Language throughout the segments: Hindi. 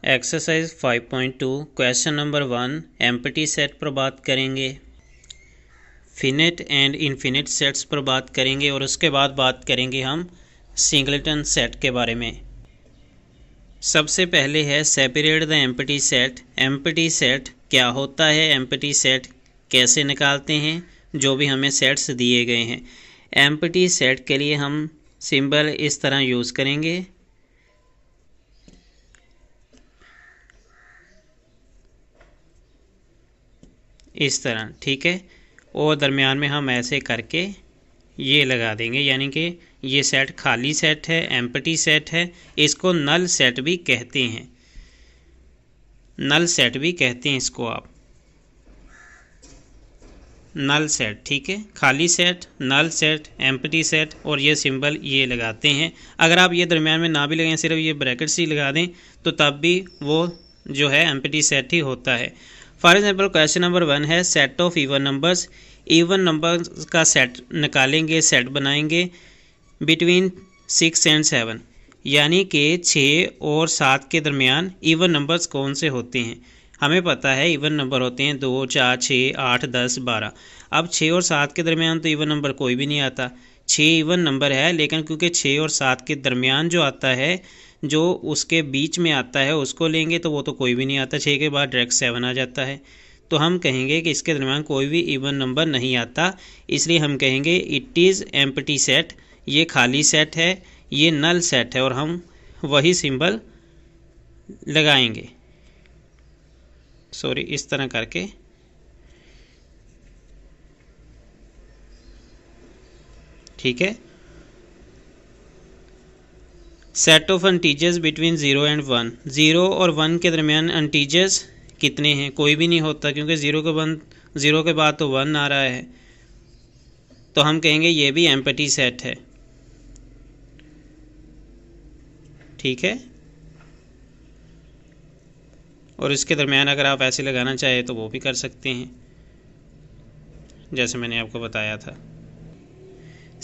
Exercise 5.2 question number 1 empty set पर बात करेंगे, फिनिट एंड इनफिनिट सेट्स पर बात करेंगे और उसके बाद बात करेंगे हम सिंगलेटन सेट के बारे में। सबसे पहले है separate the empty set. Empty set क्या होता है, एम्प्टी सेट कैसे निकालते हैं, जो भी हमें सेट्स दिए गए हैं। एम्प्टी सेट के लिए हम सिंबल इस तरह यूज़ करेंगे, इस तरह, ठीक है। और दरमियान में हम ऐसे करके ये लगा देंगे, यानी कि ये सेट खाली सेट है, एम्प्टी सेट है। इसको नल सेट भी कहते हैं, नल सेट भी कहते हैं इसको आप, नल सेट, ठीक है। खाली set, null set, empty set और ये सिंबल ये लगाते हैं। अगर आप ये दरमियान में ना भी लगाएं, सिर्फ ये ब्रैकेट्स ही लगा दें, तो तब भी वो जो है एम्प्टी सेट ही होता है। फॉर एग्जाम्पल क्वेश्चन नंबर 1 है set of even numbers. Even numbers का सेट निकालेंगे, सेट बनाएंगे बिटवीन 6 एंड 7, यानी कि 6 और 7 के दरमियान इवन नंबर्स कौन से होते हैं। हमें पता है इवन नंबर होते हैं 2, 4, 6, 8, 10, 12। अब 6 और 7 के दरमियान तो इवन नंबर कोई भी नहीं आता। 6 इवन नंबर है, लेकिन क्योंकि 6 और 7 के दरमियान जो आता है, जो उसके बीच में आता है, उसको लेंगे तो वो तो कोई भी नहीं आता। 6 के बाद डायरेक्ट 7 आ जाता है, तो हम कहेंगे कि इसके दरमियान कोई भी इवन नंबर नहीं आता। इसलिए हम कहेंगे इट इज़ एम्प्टी सेट, ये खाली सेट है, ये नल सेट है, और हम वही सिंबल लगाएंगे, सॉरी, इस तरह करके, ठीक है। Set of integers between 0 and 1। 0 और 1 के दरमियान इंटीजर्स कितने हैं, कोई भी नहीं होता, क्योंकि 0 के बाद तो 1 आ रहा है, तो हम कहेंगे ये भी एम्प्टी सेट है, ठीक है। और इसके दरमियान अगर आप ऐसे लगाना चाहें तो वो भी कर सकते हैं, जैसे मैंने आपको बताया था।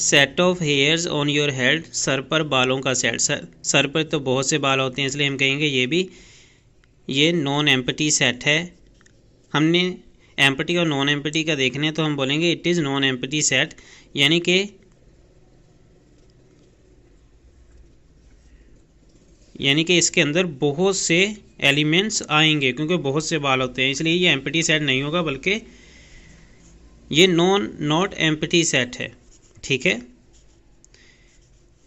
Set of hairs on your head. Sir पर बालों का सेट। सर पर तो बहुत से बाल होते हैं, इसलिए हम कहेंगे ये नॉन एम्प्टी सेट है। हमने एम्प्टी और नॉन एम्प्टी का देखना है, तो हम बोलेंगे it is non empty set, यानी कि इसके अंदर बहुत से एलिमेंट्स आएंगे, क्योंकि बहुत से बाल होते हैं, इसलिए ये एम्प्टी सेट नहीं होगा, बल्कि ये नॉट एम्प्टी सेट है, ठीक है।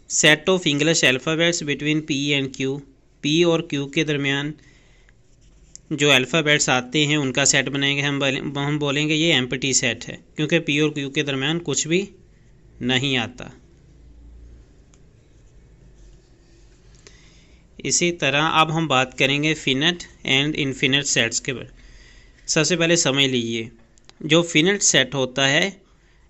Set of English alphabets between P and Q. P और क्यू के दरमियान जो अल्फ़ाबेट्स आते हैं उनका सेट बनाएंगे, हम बोलेंगे ये एम्प्टी सेट है, क्योंकि पी और क्यू के दरमियान कुछ भी नहीं आता। इसी तरह अब हम बात करेंगे फिनिट एंड इनफिनिट सेट्स के बारे। सबसे पहले समझ लीजिए, जो फिनिट सेट होता है,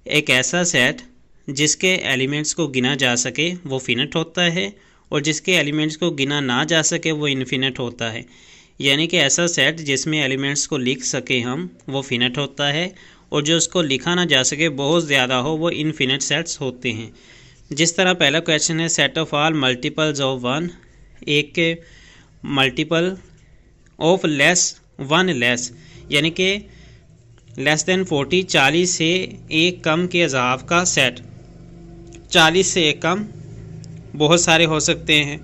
एक ऐसा सेट जिसके एलिमेंट्स को गिना जा सके वो फिनिट होता है, और जिसके एलिमेंट्स को गिना ना जा सके वो इनफिनिट होता है। यानी कि ऐसा सेट जिसमें एलिमेंट्स को लिख सके हम, वो फिनिट होता है, और जो उसको लिखा ना जा सके, बहुत ज़्यादा हो, वो इनफिनिट सेट्स होते हैं। जिस तरह पहला क्वेश्चन है set of all multiples of 1। एक के मल्टीपल ऑफ वन लेस, यानी कि लेस देन 40, 40 से एक कम के अज़ाफ का सेट। 40 से एक कम बहुत सारे हो सकते हैं,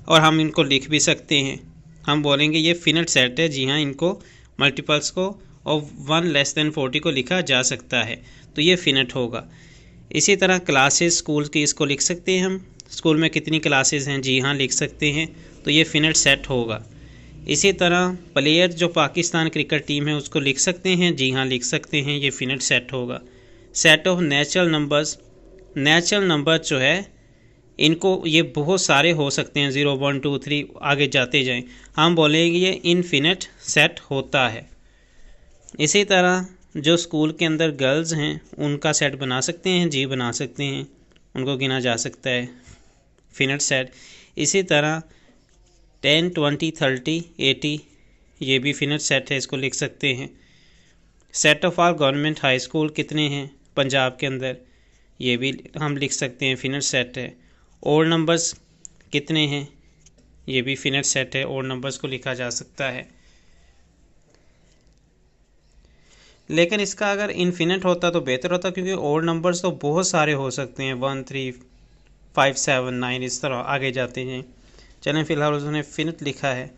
और हम इनको लिख भी सकते हैं। हम बोलेंगे ये फिनिट सेट है, जी हाँ, इनको मल्टीपल्स को और 1 लेस देन 40 को लिखा जा सकता है, तो ये फिनिट होगा। इसी तरह क्लासेस स्कूल की, इसको लिख सकते हैं हम, स्कूल में कितनी क्लासेस हैं, जी हाँ, लिख सकते हैं, तो ये फिनिट सेट होगा। इसी तरह प्लेयर जो पाकिस्तान क्रिकेट टीम है उसको लिख सकते हैं, जी हाँ, लिख सकते हैं, ये फिनिट सेट होगा। Set of natural numbers. Natural number जो है, इनको ये बहुत सारे हो सकते हैं, 0, 1, 2, 3 आगे जाते जाएं, हम बोलेंगे ये इनफिनिट सेट होता है। इसी तरह जो स्कूल के अंदर गर्ल्स हैं उनका सेट बना सकते हैं, जी बना सकते हैं, उनको गिना जा सकता है, फिनिट सेट। इसी तरह 10, 20, 30, 80 ये भी फिनिट सेट है, इसको लिख सकते हैं। Set of all government high school कितने हैं पंजाब के अंदर, ये भी हम लिख सकते हैं, फिनिट सेट है। ओड नंबर्स कितने हैं, ये भी फिनेट सेट है, ओड नंबर्स को लिखा जा सकता है। लेकिन इसका अगर इनफिनिट होता तो बेहतर होता, क्योंकि ओड नंबर्स तो बहुत सारे हो सकते हैं, 1 3 5 7 9 इस तरह आगे जाते हैं। चलें, फिलहाल उसने फिनिट लिखा है।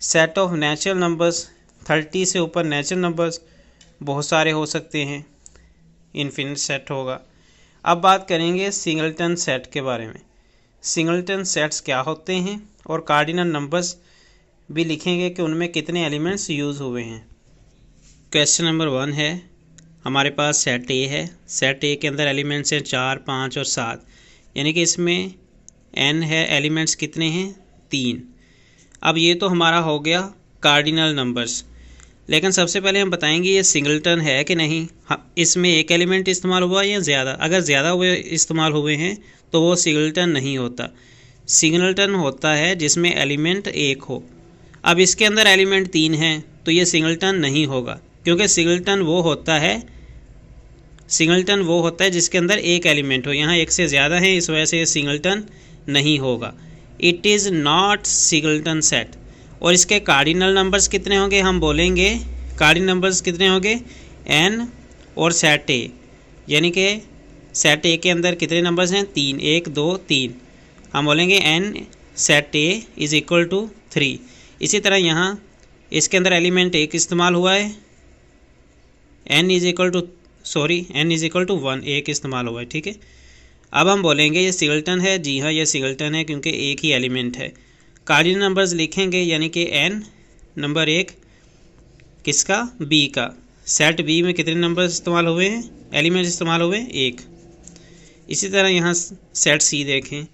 सेट ऑफ नेचुरल नंबर्स, 30 से ऊपर नेचुरल नंबर्स बहुत सारे हो सकते हैं, इनफिनिट सेट होगा। अब बात करेंगे सिंगलटन सेट के बारे में। सिंगलटन सेट्स क्या होते हैं और कार्डिनल नंबर्स भी लिखेंगे कि उनमें कितने एलिमेंट्स यूज़ हुए हैं। क्वेश्चन नंबर 1 है, हमारे पास सेट ए है। सेट ए के अंदर एलिमेंट्स हैं 4 5 और 7, यानी कि इसमें n है, एलिमेंट्स कितने हैं 3। अब ये तो हमारा हो गया कार्डिनल नंबर्स, लेकिन सबसे पहले हम बताएंगे ये सिंगलटन है कि नहीं। इसमें एक एलिमेंट इस्तेमाल हुआ या ज़्यादा, अगर ज़्यादा हुए इस्तेमाल हुए हैं तो वो सिंगलटन नहीं होता। सिंगलटन होता है जिसमें एलिमेंट एक हो। अब इसके अंदर एलिमेंट 3 हैं तो ये सिंगलटन नहीं होगा, क्योंकि सिंगलटन वो होता है जिसके अंदर एक एलिमेंट हो। यहाँ एक से ज़्यादा है, इस वजह से ये सिंगलटन नहीं होगा। It is not singleton set. और इसके कार्डिनल नंबर्स कितने होंगे, हम बोलेंगे कार्डिनल नंबर्स कितने होंगे n और सेट ए, यानी कि सेट ए के अंदर कितने नंबर्स हैं 3, 1 2 3, हम बोलेंगे n set A is equal to 3। इसी तरह यहाँ इसके अंदर एलिमेंट एक इस्तेमाल हुआ है, n इज़ इक्वल टू 1, एक इस्तेमाल हुआ है, ठीक है। अब हम बोलेंगे ये सिंगलटन है, जी हाँ ये सिंगलटन है क्योंकि एक ही एलिमेंट है। कार्डिनल नंबर्स लिखेंगे, यानी कि n नंबर 1 किसका, b का। सेट b में कितने नंबर इस्तेमाल हुए हैं, एलिमेंट्स इस्तेमाल हुए हैं 1। इसी तरह यहाँ सेट c देखें,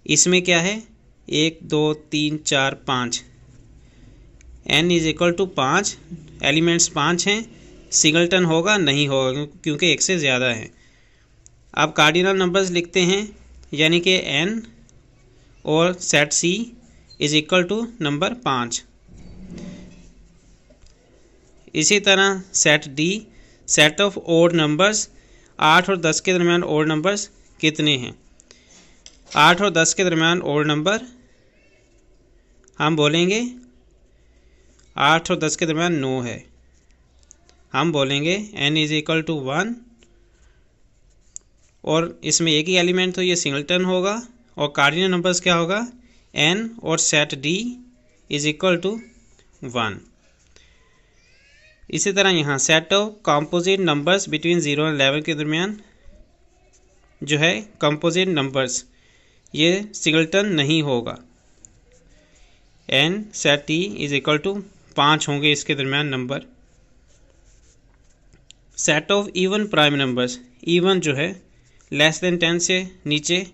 इसमें क्या है 1 2 3 4 5, n is equal to 5, elements 5 हैं। सिंगलटन होगा नहीं होगा क्योंकि एक से ज़्यादा है। अब कार्डिनल नंबर्स लिखते हैं, यानी कि n और set c is equal to number 5। इसी तरह set d, set of odd numbers, 8 और 10 के दरमियान ओड नंबर्स कितने हैं। 8 और 10 के दरमियान ओड नंबर हम बोलेंगे 8 और 10 के दरमियान 9 है, हम बोलेंगे n इज़ इक्वल टू 1, और इसमें एक ही एलिमेंट तो ये सिंगलटन होगा। और कार्डिनल नंबर्स क्या होगा n और set d is equal to 1। इसी तरह यहाँ set of composite numbers between 0 और 11 के दरमियान जो है कंपोजिट नंबर्स, ये सिंगलटन नहीं होगा। n set d is equal to 5 होंगे इसके दरमियान number. Set of even prime numbers, even जो है लेस देन 10 से नीचे